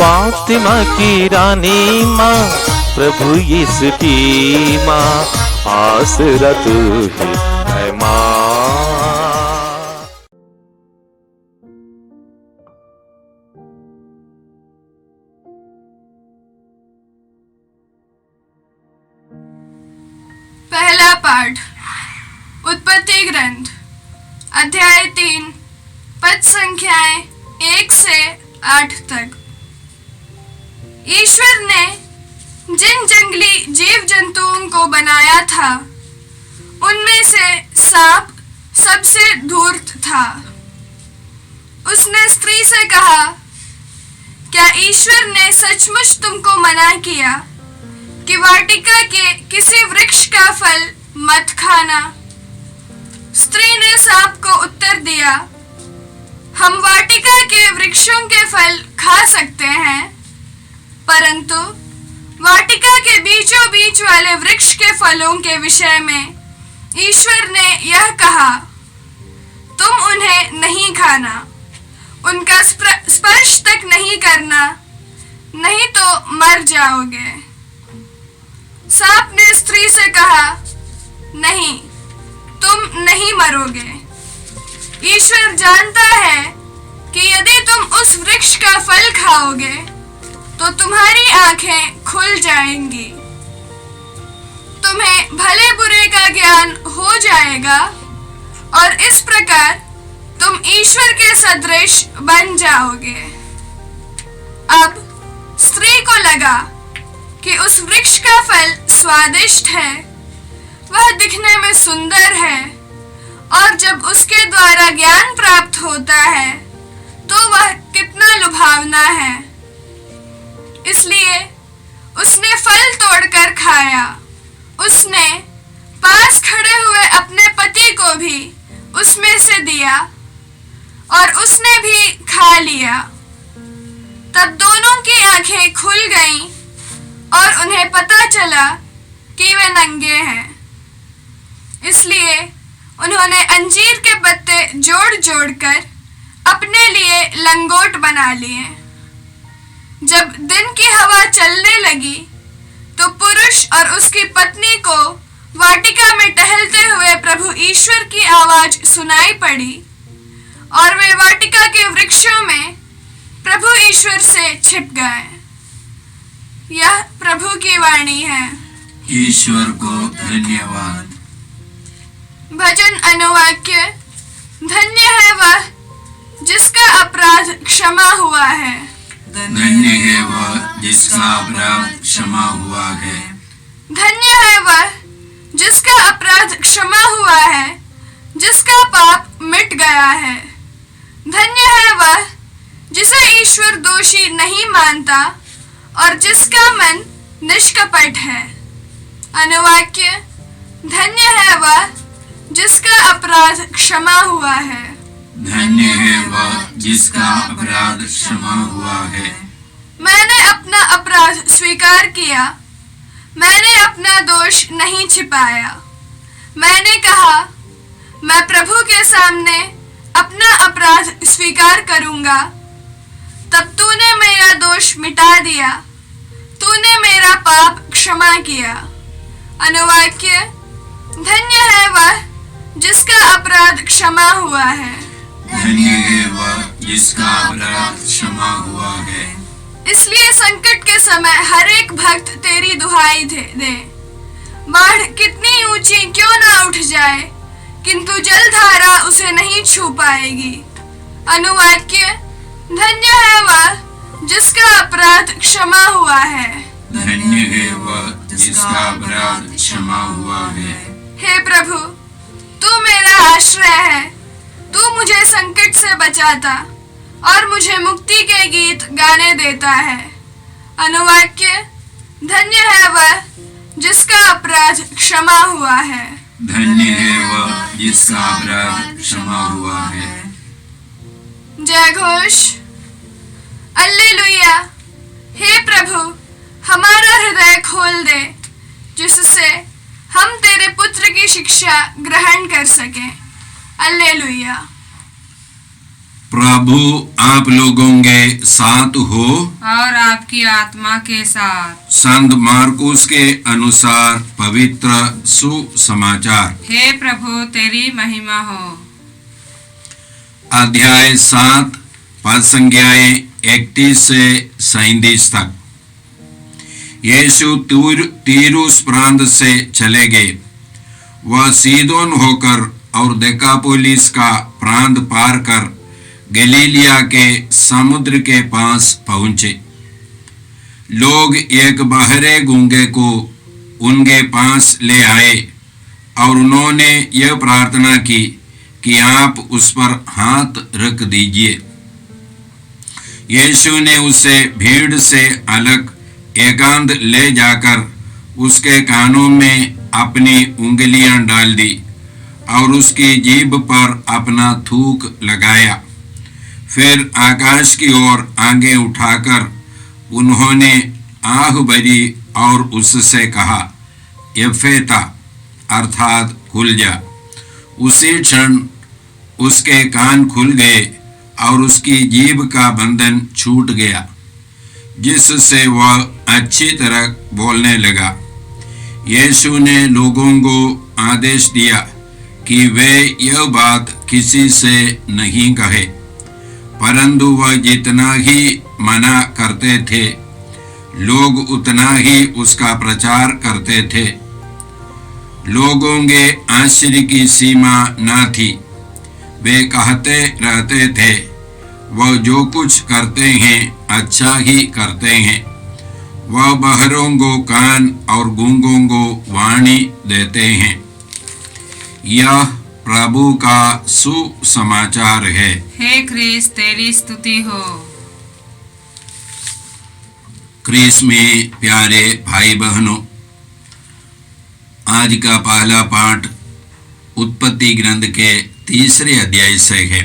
फातिमा की रानी माँ, प्रभु यीशु की माँ, आसरा तू ही है माँ। पहला पाठ उत्पत्ति ग्रंथ अध्याय 3 पद संख्याएं 1 से 8 तक। ईश्वर ने जिन जंगली जीव जंतुओं को बनाया था उनमें से सांप सबसे धूर्त था। उसने स्त्री से कहा, क्या ईश्वर ने सचमुच तुमको मना किया कि वाटिका के किसी वृक्ष का फल मत खाना? स्त्री ने सांप को उत्तर दिया, हम वाटिका के वृक्षों के फल खा सकते हैं, परंतु वाटिका के बीचों बीच वाले वृक्ष के फलों के विषय में ईश्वर ने यह कहा, तुम उन्हें नहीं खाना, उनका स्पर्श तक नहीं करना, नहीं तो मर जाओगे। सांप ने स्त्री से कहा, नहीं, तुम नहीं मरोगे। ईश्वर जानता है कि यदि तुम उस वृक्ष का फल खाओगे तो तुम्हारी आंखें खुल जाएंगी, तुम्हें भले बुरे का ज्ञान हो जाएगा और इस प्रकार तुम ईश्वर के सदृश बन जाओगे। अब स्त्री को लगा कि उस वृक्ष का फल स्वादिष्ट है, वह दिखने में सुंदर है और जब उसके द्वारा ज्ञान प्राप्त होता है तो वह कितना लुभावना है। इसलिए उसने फल तोड़कर खाया। उसने पास खड़े हुए अपने पति को भी उसमें से दिया और उसने भी खा लिया। तब दोनों की आंखें खुल गईं और उन्हें पता चला कि वे नंगे हैं। इसलिए उन्होंने अंजीर के पत्ते जोड़ जोड़कर अपने लिए लंगोट बना लिए। जब दिन की हवा चलने लगी तो पुरुष और उसकी पत्नी को वाटिका में टहलते हुए प्रभु ईश्वर की आवाज सुनाई पड़ी और वे वाटिका के वृक्षों में प्रभु ईश्वर से छिप गए। यह प्रभु की वाणी है। ईश्वर को धन्यवाद। भजन अनुवाक्य। धन्य है वह जिसका अपराध क्षमा हुआ है। धन्य है वह जिसका अपराध क्षमा हुआ है। धन्य है वह जिसका अपराध क्षमा हुआ है, जिसका पाप मिट गया है। धन्य है वह जिसे ईश्वर दोषी नहीं मानता और जिसका मन निष्कपट है। अनुवाक्य। धन्य है वह जिसका अपराध क्षमा हुआ है। धन्य है वह जिसका अपराध क्षमा हुआ है। मैंने अपना अपराध स्वीकार किया, मैंने अपना दोष नहीं छिपाया। मैंने कहा, मैं प्रभु के सामने अपना अपराध स्वीकार करूंगा। तब तूने मेरा दोष मिटा दिया, तूने मेरा पाप क्षमा किया। अनुवाक्य। धन्य है वह जिसका अपराध क्षमा हुआ है। धन्य है वह जिसका अपराध क्षमा हुआ है। इसलिए संकट के समय हर एक भक्त तेरी दुहाई दे। बाढ़ कितनी ऊंची क्यों ना उठ जाए, किंतु जलधारा उसे नहीं छू पाएगी। अनुवाक्य। धन्य है वह जिसका अपराध क्षमा हुआ है। धन्य है वह जिसका अपराध क्षमा हुआ है। हे प्रभु, तू मेरा आश्रय है, तू मुझे संकट से बचाता और मुझे मुक्ति के गीत गाने देता है। अनुवाक्य। धन्य है वह जिसका अपराध क्षमा हुआ है। धन्य है वह जिसका अपराध क्षमा हुआ है। जय घोष। अल्लेलुया। हे प्रभु, हमारा हृदय खोल दे जिससे हम तेरे पुत्र की शिक्षा ग्रहण कर सकें। अल्लेलुया। प्रभु आप लोगों के साथ हो और आपकी आत्मा के साथ। संत मार्कुस के अनुसार पवित्र सुसमाचार। हे प्रभु तेरी महिमा हो। अध्याय 7 पद संख्याएं 31 से 37 तक। यीशु तीरुस प्रांत से चले गए। वह सीदोन होकर और देकापोलिस का प्रांत पार कर गलीलिया के समुद्र के पास पहुंचे। लोग एक बहरे गूंगे को उनके पास ले आए और उन्होंने यह प्रार्थना की कि आप उस पर हाथ रख दीजिए। यीशु ने उसे भीड़ से अलग एकांत ले जाकर उसके कानों में अपनी उंगलियां डाल दी और उसकी जीभ पर अपना थूक लगाया। फिर आकाश की ओर आंखें उठाकर उन्होंने आह भरी और उससे कहा, यफेता अर्थात खुल जा। उसी क्षण उसके कान खुल गए और उसकी जीभ का बंधन छूट गया, जिससे वह अच्छी तरह बोलने लगा। यीशु ने लोगों को आदेश दिया कि वे यह बात किसी से नहीं कहे, परंतु वह जितना ही मना करते थे लोग उतना ही उसका प्रचार करते थे। लोगों के आश्चर्य की सीमा न थी। वे कहते रहते थे, वह जो कुछ करते हैं अच्छा ही करते हैं। वह बहरों को कान और गूंगों को वाणी देते हैं। यह प्रभु का सुसमाचार है। हे क्रिस्त तेरी स्तुति हो। क्रिस्त में प्यारे भाई बहनों, आज का पहला पाठ उत्पत्ति ग्रंथ के 3 अध्याय से है।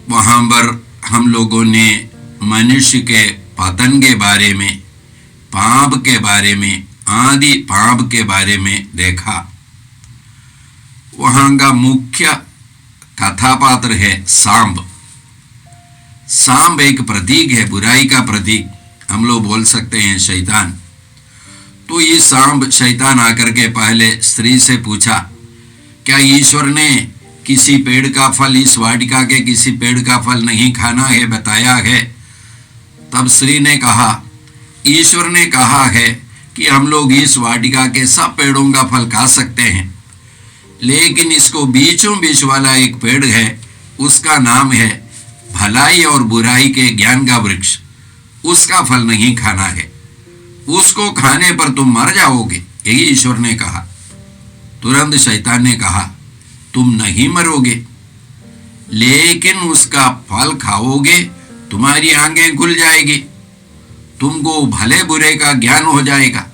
वहां पर हम लोगों ने मनुष्य के पतन के बारे में, पाप के बारे में, आदि पाप के बारे में देखा। वहां का मुख्य कथापात्र है सांब। सांब एक प्रतीक है, बुराई का प्रतीक। हम लोग बोल सकते हैं शैतान। तो ये सांब शैतान आकर के पहले स्त्री से पूछा, क्या ईश्वर ने किसी पेड़ का फल, इस वाटिका के किसी पेड़ का फल नहीं खाना है बताया है? तब स्त्री ने कहा, ईश्वर ने कहा है कि हम लोग इस वाटिका के सब पेड़ों का फल खा सकते हैं, लेकिन इसको बीचों बीच वाला एक पेड़ है, उसका नाम है भलाई और बुराई के ज्ञान का वृक्ष, उसका फल नहीं खाना है। उसको खाने पर तुम मर जाओगे, यही ईश्वर ने कहा। तुरंत शैतान ने कहा, तुम नहीं मरोगे, लेकिन उसका फल खाओगे, तुम्हारी आंखें खुल जाएगी, तुमको भले बुरे का ज्ञान हो जाएगा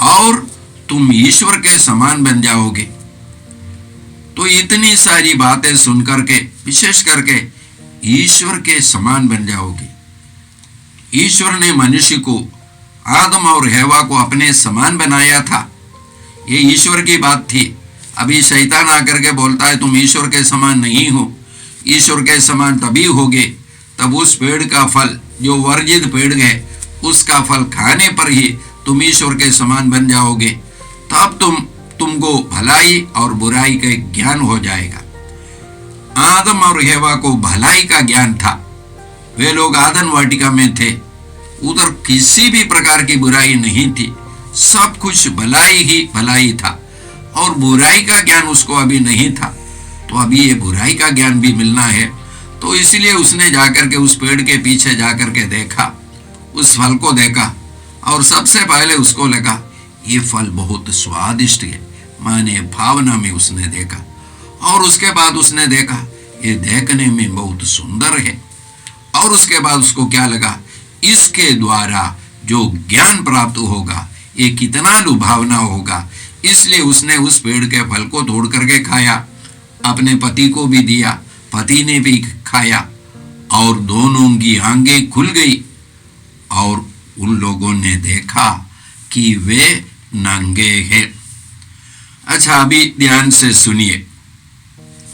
और तुम ईश्वर के समान बन जाओगे। तो इतनी सारी बातें सुनकर के, विशेष करके ईश्वर के समान बन जाओगे। ईश्वर ने मनुष्य को, आदम और हेवा को अपने समान बनाया था, ये ईश्वर की बात थी। अभी शैतान आकर के बोलता है तुम ईश्वर के समान नहीं हो, ईश्वर के समान तभी होगे तब उस पेड़ का फल, जो वर्जित पेड़ है, उसका फल खाने पर ही तुम ईश्वर के समान बन जाओगे, तब तुमको भलाई और बुराई का ज्ञान हो जाएगा। आदम और हेवा को भलाई का ज्ञान था। वे लोग आदन वाटिका में थे, उधर किसी भी प्रकार की बुराई नहीं थी, सब कुछ भलाई ही भलाई था, और बुराई का ज्ञान उसको अभी नहीं था। तो अभी ये बुराई का ज्ञान भी मिलना है। तो इसलिए उसने जाकर के उस पेड़ के पीछे जाकर के देखा, उस फल को देखा, और सबसे पहले उसको लगा ये फल बहुत स्वादिष्ट है, माने भावना में उसने देखा। और उसके बाद उसने देखा ये देखने में बहुत सुंदर है, और उसके बाद उसको क्या लगा, इसके द्वारा जो ज्ञान प्राप्त होगा ये कितना लुभावना होगा। इसलिए उसने उस पेड़ के फल को तोड़ करके खाया, अपने पति को भी दिया, पति ने भी खाया, और दोनों की आंखें खुल गई और उन लोगों ने देखा कि वे नंगे हैं। अच्छा, अभी ध्यान से सुनिए,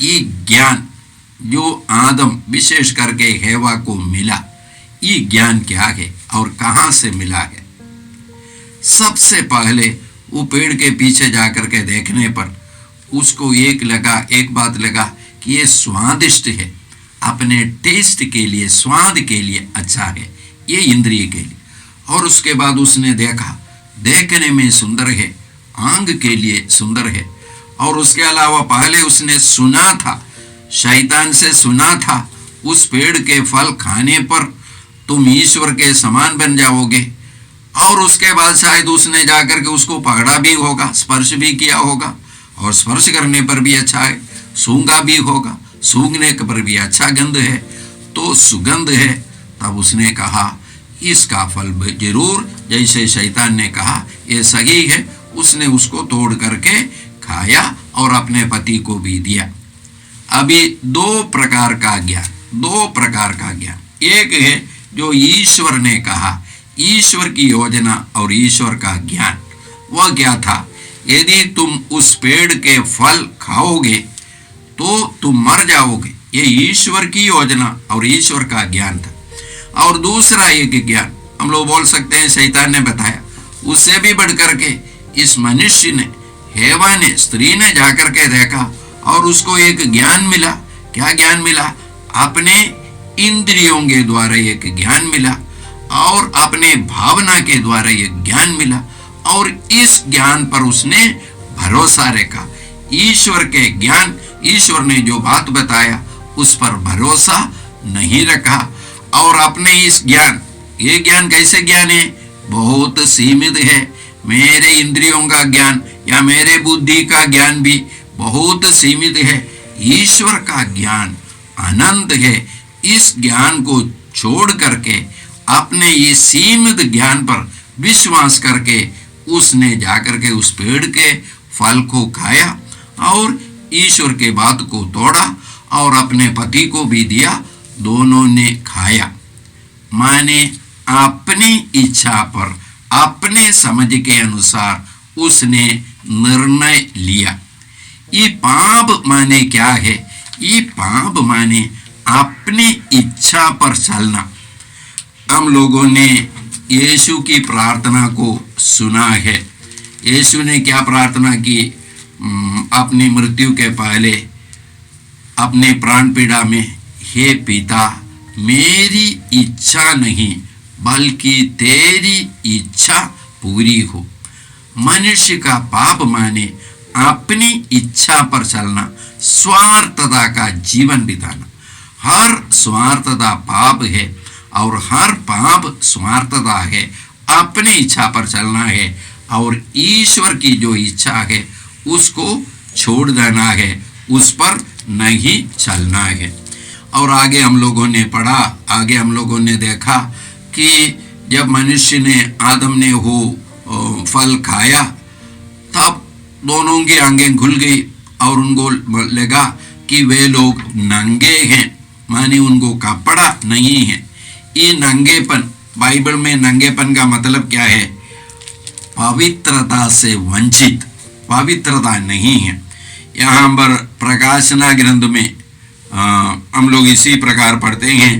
ये ज्ञान जो आदम विशेष करके हेवा को मिला, ये ज्ञान क्या है और कहां से मिला है। सबसे पहले वो पेड़ के पीछे जाकर के देखने पर उसको एक बात लगा कि ये स्वादिष्ट है, अपने टेस्ट के लिए, स्वाद के लिए अच्छा है, ये इंद्रिय के लिए। और उसके बाद उसने देखा, देखने में सुंदर है, आंग के लिए सुंदर है। और उसके अलावा पहले उसने सुना था, शैतान से सुना था, उस पेड़ के फल खाने पर तुम ईश्वर के समान बन जाओगे। और उसके बाद शायद उसने जाकर के उसको पकड़ा भी होगा, स्पर्श भी किया होगा, और स्पर्श करने पर भी अच्छा है, सूंघा भी होगा, सूंघने पर भी अच्छा गंध है, तो सुगंध है। तब उसने कहा इसका फल जरूर, जैसे शैतान ने कहा, ये सही है। उसने उसको तोड़ करके खाया और अपने पति को भी दिया। अभी दो प्रकार का ज्ञान, एक है जो ईश्वर ने कहा, ईश्वर की योजना और ईश्वर का ज्ञान। वह क्या था? यदि तुम उस पेड़ के फल खाओगे तो तुम मर जाओगे। ये ईश्वर की योजना और ईश्वर का ज्ञान था। और दूसरा एक ज्ञान हम लोग बोल सकते हैं शैतान ने बताया, उससे भी बढ़कर के इस मनुष्य ने, हेवा ने, स्त्री ने जाकर के देखा और उसको एक ज्ञान मिला। क्या ज्ञान मिला? अपने इंद्रियों के द्वारा एक ज्ञान मिला और अपने भावना के द्वारा एक ज्ञान मिला। और इस ज्ञान पर उसने भरोसा रखा। ईश्वर के ज्ञान, ईश्वर ने जो बात बताया उस पर भरोसा नहीं रखा। और अपने इस ज्ञान, ये ज्ञान कैसे ज्ञान है? बहुत सीमित है। मेरे इंद्रियों का ज्ञान या मेरे बुद्धि का ज्ञान भी बहुत सीमित है। ईश्वर का ज्ञान अनंत है। इस ज्ञान को छोड़ करके अपने ये सीमित ज्ञान पर विश्वास करके उसने जाकर के उस पेड़ के फल को खाया और ईश्वर के बात को तोड़ा और अपने पति को भी दिया। दोनों ने खाया। माने अपनी इच्छा पर, अपने समझ के अनुसार उसने निर्णय लिया। ये पाप माने क्या है? ये पाप माने अपनी इच्छा पर चलना। हम लोगों ने यीशु की प्रार्थना को सुना है। यीशु ने क्या प्रार्थना की? अपनी मृत्यु के पहले अपने प्राण पीड़ा में, हे पिता, मेरी इच्छा नहीं बल्कि तेरी इच्छा पूरी हो। मनुष्य का पाप माने अपनी इच्छा पर चलना, स्वार्थता का जीवन बिताना। हर स्वार्थता पाप है और हर पाप स्वार्थता है। अपनी इच्छा पर चलना है और ईश्वर की जो इच्छा है उसको छोड़ देना है, उस पर नहीं चलना है। और आगे हम लोगों ने पढ़ा, आगे हम लोगों ने देखा कि जब मनुष्य ने, आदम ने वो फल खाया, तब दोनों की आंखें खुल गई और उनको लगा कि वे लोग नंगे हैं, माने उनको कपड़ा नहीं है। ये नंगेपन, बाइबल में नंगेपन का मतलब क्या है? पवित्रता से वंचित, पवित्रता नहीं है। यहाँ पर प्रकाशना ग्रंथ में हम लोग इसी प्रकार पढ़ते हैं,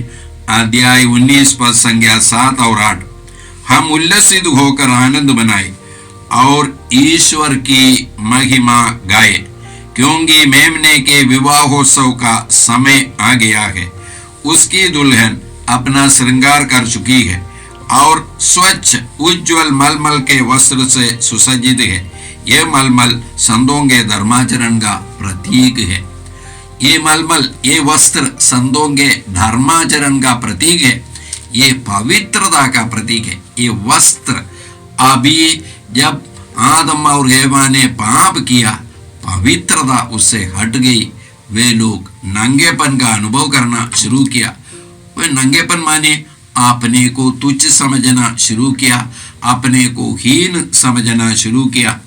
अध्याय 19 पद संख्या 7 और 8, हम उल्लसित होकर आनंद बनाए और ईश्वर की महिमा गाए, क्योंकि मेमने के विवाहोत्सव का समय आ गया है। उसकी दुल्हन अपना श्रृंगार कर चुकी है और स्वच्छ उज्ज्वल मलमल के वस्त्र से सुसज्जित है। ये मलमल संतों के धर्माचरण का प्रतीक है। ये मलमल, ये वस्त्र संतों के धर्माचरण का प्रतीक है। ये पवित्रता का प्रतीक है। ये वस्त्र, अभी जब आदम और हेवा ने पाप किया, पवित्रता उससे हट गई। वे लोग नंगेपन का अनुभव करना शुरू किया। वे नंगेपन माने अपने को तुच्छ समझना शुरू किया, अपने को हीन समझना शुरू किया।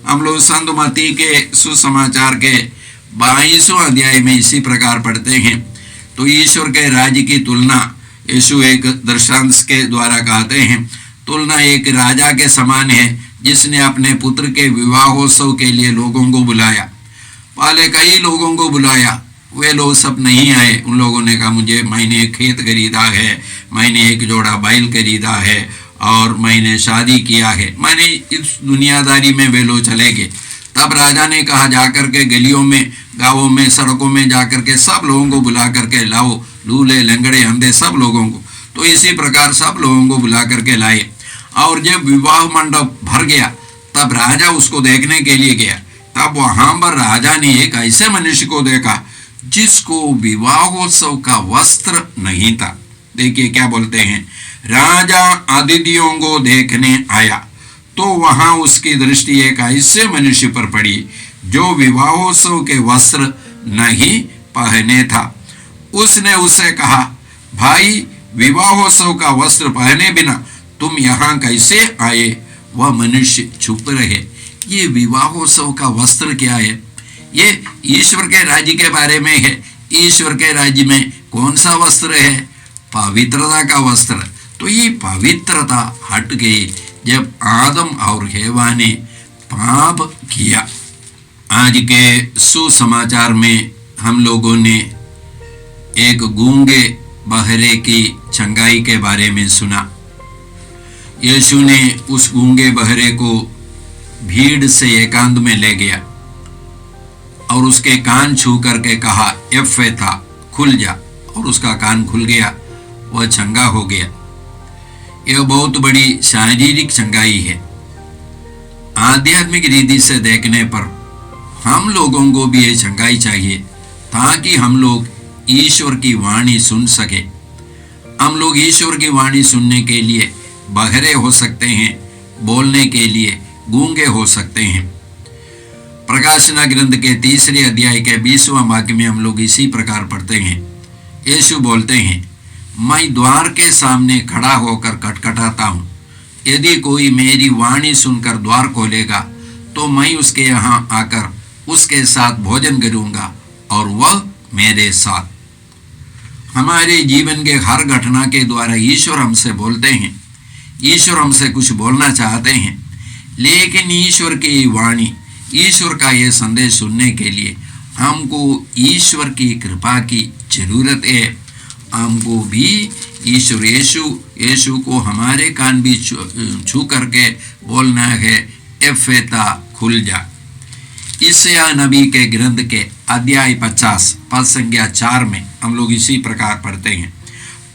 हम लोग संत मत्ती के सुसमाचार के 22वें अध्याय में इसी प्रकार पढ़ते हैं। तो ईश्वर के राज्य की तुलना यीशु एक दृष्टांत के द्वारा कहते हैं। तुलना एक राजा के समान है जिसने अपने पुत्र के विवाहोत्सव के लिए लोगों को बुलाया। पहले कई लोगों को बुलाया वे लोग सब नहीं आए। उन लोगों ने कहा मैंने एक खेत खरीदा है, मैंने एक जोड़ा बैल खरीदा है और मैंने शादी किया है, मैंने इस दुनियादारी में वे लोग चले गए। तब राजा ने कहा जाकर के गलियों में, गांवों में, सड़कों में जाकर के सब लोगों को बुला करके लाओ, लूले लंगड़े अंधे सब लोगों को। तो इसी प्रकार सब लोगों को बुला करके लाए और जब विवाह मंडप भर गया तब राजा उसको देखने के लिए गया। तब वहां पर राजा ने एक ऐसे मनुष्य को देखा जिसको विवाहोत्सव का वस्त्र नहीं था। देखिए क्या बोलते हैं, राजा अतिथियों को देखने आया तो वहां उसकी दृष्टि एक ऐसे मनुष्य पर पड़ी जो विवाहोत्सव के वस्त्र नहीं पहने था। उसने उससे कहा, भाई विवाहोत्सव का वस्त्र पहने बिना तुम यहाँ कैसे आए? वह मनुष्य चुप रहे। ये विवाहोत्सव का वस्त्र क्या है? ये ईश्वर के राज्य के बारे में है। ईश्वर के राज्य में कौन सा वस्त्र है? पवित्रता का वस्त्र। तो ये पवित्रता हट गई जब आदम और हेवा ने पाप किया। आज के सुसमाचार में हम लोगों ने एक गूंगे बहरे की चंगाई के बारे में सुना। यीशु ने उस गूंगे बहरे को भीड़ से एकांत में ले गया और उसके कान छू करके कहा, एफेता, खुल जा, और उसका कान खुल गया, वह चंगा हो गया। यह बहुत बड़ी शारीरिक चंगाई है। आध्यात्मिक रीति से देखने पर हम लोगों को भी ये चंगाई चाहिए ताकि हम लोग ईश्वर की वाणी सुन सके। हम लोग ईश्वर की वाणी सुनने के लिए बहरे हो सकते हैं, बोलने के लिए गूंगे हो सकते हैं। प्रकाशना ग्रंथ के 3 अध्याय के 20वां वाक्य में हम लोग इसी प्रकार पढ़ते हैं। यीशु बोलते हैं, मैं द्वार के सामने खड़ा होकर खटखटाता हूँ। यदि कोई मेरी वाणी सुनकर द्वार खोलेगा तो मैं उसके यहाँ आकर उसके साथ भोजन करूँगा और वह मेरे साथ। हमारे जीवन के हर घटना के द्वारा ईश्वर हमसे बोलते हैं, ईश्वर हमसे कुछ बोलना चाहते हैं, लेकिन ईश्वर की वाणी, ईश्वर का ये संदेश सुनने के लिए हमको ईश्वर की कृपा की जरूरत है। हमको भी ईश्वर यीशु को हमारे कान भी छू करके बोलना है, एफेता, खुल जा। यशायाह नबी के ग्रंथ के अध्याय 50 पद संख्या 4 में हम लोग इसी प्रकार पढ़ते हैं,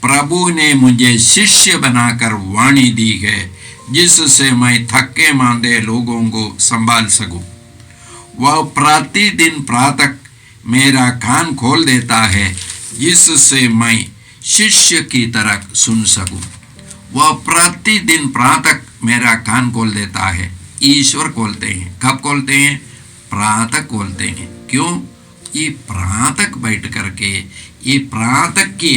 प्रभु ने मुझे शिष्य बनाकर वाणी दी है जिससे मैं थके मांदे लोगों को संभाल सकूं। वह प्रतिदिन प्रातः मेरा कान खोल देता है जिससे मैं शिष्य की तरह सुन सकूं। वह प्रतिदिन प्रातः मेरा कान खोल देता है। ईश्वर खोलते हैं। कब खोलते हैं? प्रातः खोलते हैं। क्यों? ये प्रातः बैठ करके, ये प्रातः की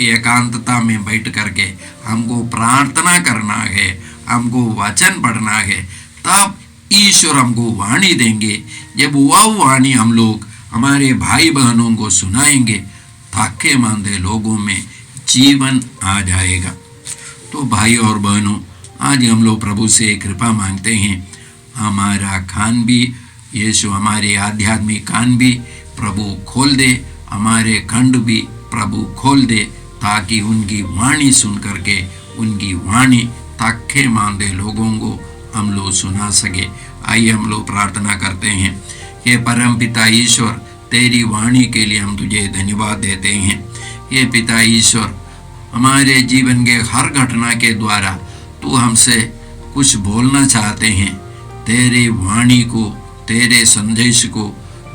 एकांतता में बैठ करके हमको प्रार्थना करना है, हमको वचन पढ़ना है, तब ईश्वर हमको वाणी देंगे। जब वह वाणी हम लोग हमारे भाई बहनों को सुनाएंगे, थके मांदे लोगों में जीवन आ जाएगा। तो भाई और बहनों, आज हम लोग प्रभु से कृपा मांगते हैं, हमारा कान भी, यीशु हमारे आध्यात्मिक कान भी प्रभु खोल दे, हमारे कंठ भी प्रभु खोल दे, ताकि उनकी वाणी सुन करके, उनकी वाणी थके मांदे लोगों को हम लोग सुना सके। आइए हम लोग प्रार्थना करते हैं। हे परम पिता ईश्वर, तेरी वाणी के लिए हम तुझे धन्यवाद देते हैं। हे पिता ईश्वर, हमारे जीवन के हर घटना के द्वारा तू हमसे कुछ बोलना चाहते हैं। तेरे वाणी को, तेरे संदेश को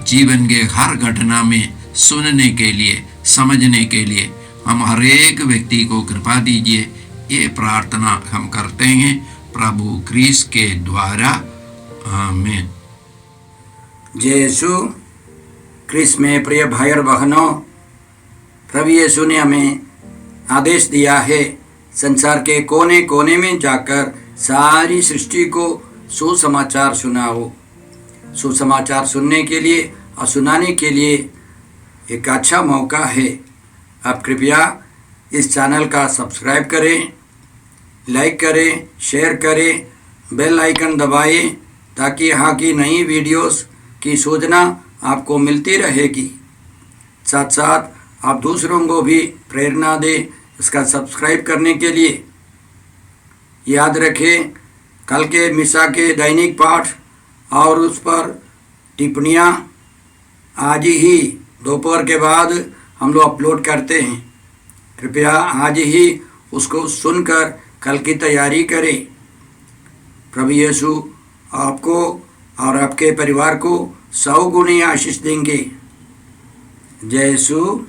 जीवन के हर घटना में सुनने के लिए, समझने के लिए हम हर एक व्यक्ति को कृपा दीजिए। ये प्रार्थना हम करते हैं प्रभु क्रिस्त के द्वारा, आमीन। जय यीशु क्रिस्त में प्रिय भाई और बहनों, प्रभु यीशु ने हमें आदेश दिया है संसार के कोने कोने में जाकर सारी सृष्टि को सुसमाचार सुनाओ। सुसमाचार सुनने के लिए और सुनाने के लिए एक अच्छा मौका है। आप कृपया इस चैनल का सब्सक्राइब करें, लाइक करें, शेयर करें, बेल आइकन दबाएं, ताकि यहाँ की नई वीडियोस की सूचना आपको मिलती रहेगी। साथ साथ आप दूसरों को भी प्रेरणा दें इसका सब्सक्राइब करने के लिए। याद रखें, कल के मिसा के दैनिक पाठ और उस पर टिप्पणियाँ आज ही दोपहर के बाद हम लोग अपलोड करते हैं। कृपया आज ही उसको सुनकर कल की तैयारी करें। प्रभु यीशु आपको और आपके परिवार को 100 गुनी आशीष देंगे। जय यीशु।